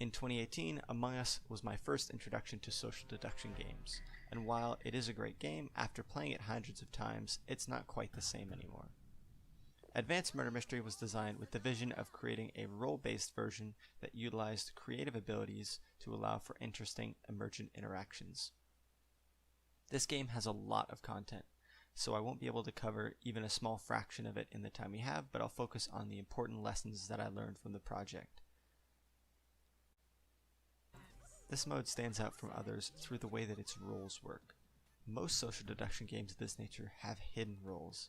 In 2018, Among Us was my first introduction to social deduction games, and while it is a great game, after playing it hundreds of times, it's not quite the same anymore. Advanced Murder Mystery was designed with the vision of creating a role-based version that utilized creative abilities to allow for interesting emergent interactions. This game has a lot of content, so I won't be able to cover even a small fraction of it in the time we have, but I'll focus on the important lessons that I learned from the project. This mode stands out from others through the way that its roles work. Most social deduction games of this nature have hidden roles.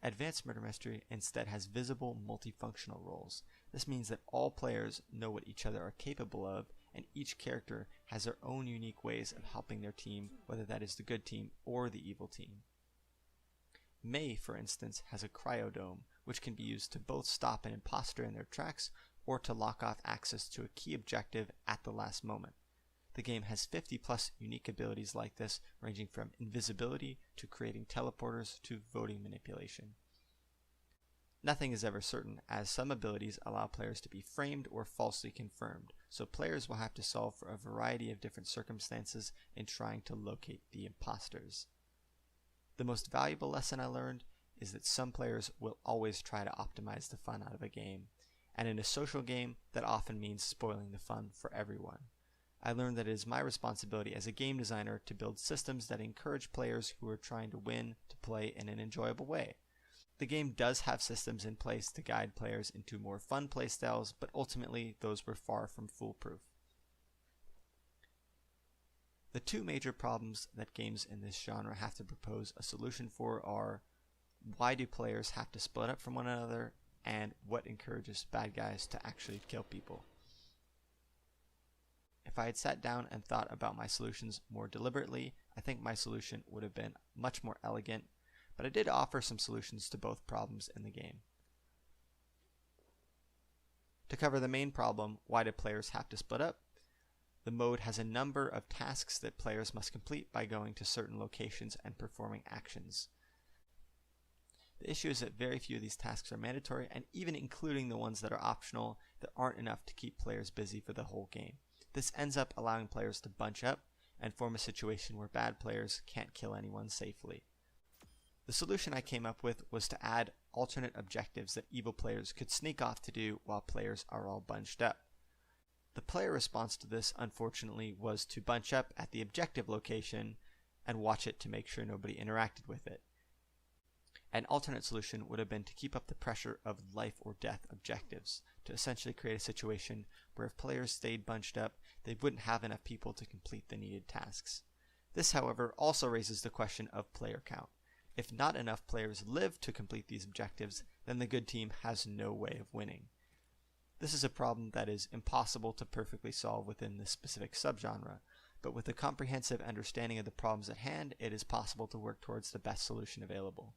Advanced Murder Mystery instead has visible, multifunctional roles. This means that all players know what each other are capable of, and each character has their own unique ways of helping their team, whether that is the good team or the evil team. May, for instance, has a cryodome, which can be used to both stop an imposter in their tracks or to lock off access to a key objective at the last moment. The game has 50 plus unique abilities like this, ranging from invisibility to creating teleporters to voting manipulation. Nothing is ever certain, as some abilities allow players to be framed or falsely confirmed, so players will have to solve for a variety of different circumstances in trying to locate the imposters. The most valuable lesson I learned is that some players will always try to optimize the fun out of a game, and in a social game, that often means spoiling the fun for everyone. I learned that it is my responsibility as a game designer to build systems that encourage players who are trying to win to play in an enjoyable way. The game does have systems in place to guide players into more fun playstyles, but ultimately those were far from foolproof. The two major problems that games in this genre have to propose a solution for are: why do players have to split up from one another, and what encourages bad guys to actually kill people? If I had sat down and thought about my solutions more deliberately, I think my solution would have been much more elegant, but I did offer some solutions to both problems in the game. To cover the main problem, why do players have to split up? The mode has a number of tasks that players must complete by going to certain locations and performing actions. The issue is that very few of these tasks are mandatory, and even including the ones that are optional, there aren't enough to keep players busy for the whole game. This ends up allowing players to bunch up and form a situation where bad players can't kill anyone safely. The solution I came up with was to add alternate objectives that evil players could sneak off to do while players are all bunched up. The player response to this, unfortunately, was to bunch up at the objective location and watch it to make sure nobody interacted with it. An alternate solution would have been to keep up the pressure of life or death objectives, to essentially create a situation where if players stayed bunched up, they wouldn't have enough people to complete the needed tasks. This, however, also raises the question of player count. If not enough players live to complete these objectives, then the good team has no way of winning. This is a problem that is impossible to perfectly solve within this specific subgenre, but with a comprehensive understanding of the problems at hand, it is possible to work towards the best solution available.